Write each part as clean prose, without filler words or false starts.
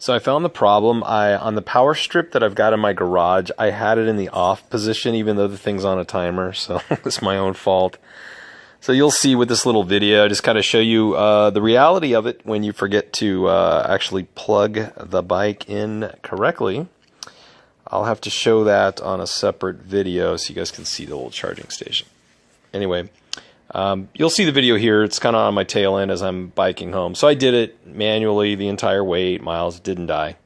So I found the problem. On the power strip that I've got in my garage, I had it in the off position even though the thing's on a timer, so it's my own fault. So you'll see with this little video, just kind of show you the reality of it when you forget to actually plug the bike in correctly. I'll have to show that on a separate video so you guys can see the little charging station. Anyway, you'll see the video here. It's kind of on my tail end as I'm biking home. So I did it manually the entire way, 8 miles, didn't die,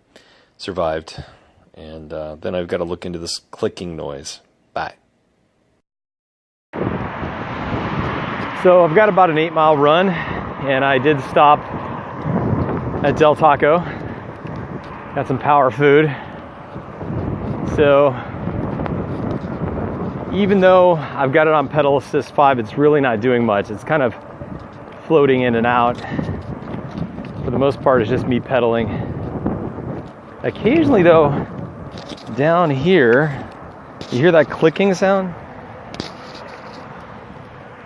survived. And then I've got to look into this clicking noise. Bye. So I've got about an 8-mile run, and I did stop at Del Taco. Got some power food. So even though I've got it on pedal assist 5, it's really not doing much. It's kind of floating in and out. For the most part, it's just me pedaling. Occasionally though, down here, you hear that clicking sound?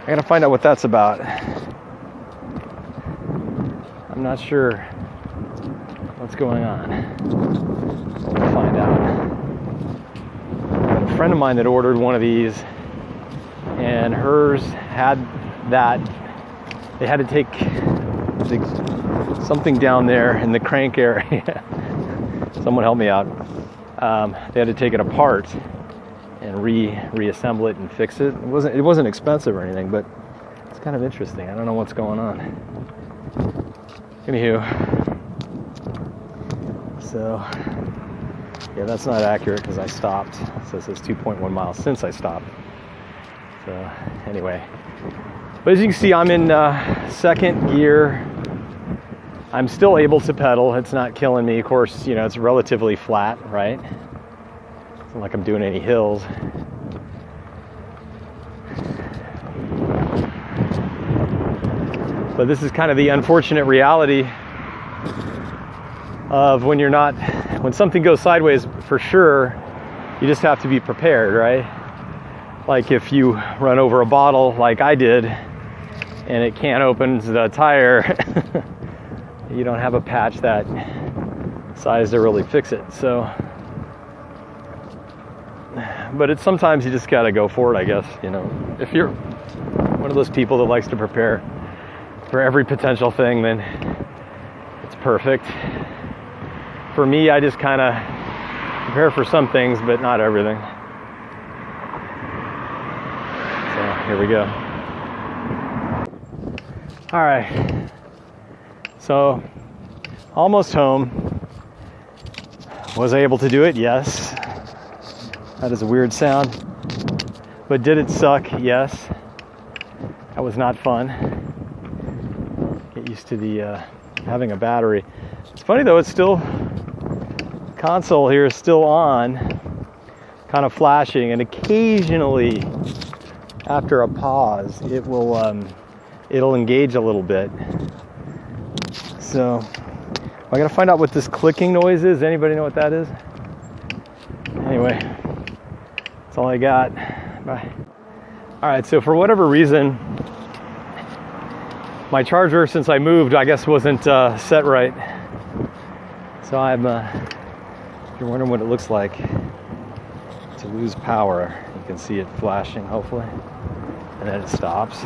I gotta find out what that's about. I'm not sure what's going on. We'll find out. A friend of mine that ordered one of these, and hers had that. They had to take something down there in the crank area. Someone help me out. They had to take it apart and reassemble it and fix it. It wasn't expensive or anything, but it's kind of interesting. I don't know what's going on. Anywho, so yeah, that's not accurate because I stopped. So it says 2.1 miles since I stopped. So anyway, but as you can see, I'm in second gear. I'm still able to pedal. It's not killing me. Of course, you know, it's relatively flat, right? It's not like I'm doing any hills. But this is kind of the unfortunate reality of when something goes sideways, for sure, you just have to be prepared, right? Like if you run over a bottle like I did and it can't open the tire, you don't have a patch that size to really fix it. So, but it's sometimes you just gotta go for it, I guess. You know, if you're one of those people that likes to prepare for every potential thing, then it's perfect. For me, I just kind of prepare for some things, but not everything. So here we go. All right. So almost home. Was I able to do it? Yes. That is a weird sound. But did it suck? Yes. That was not fun. Get used to the having a battery. It's funny though, it's still, console here is still on, kind of flashing, and occasionally after a pause it will it'll engage a little bit. So I gotta find out what this clicking noise is. Anybody know what that is? Anyway, that's all I got. Bye. All right, so for whatever reason, my charger, since I moved, I guess wasn't set right. So I'm, if you're wondering what it looks like to lose power, you can see it flashing, hopefully, and then it stops.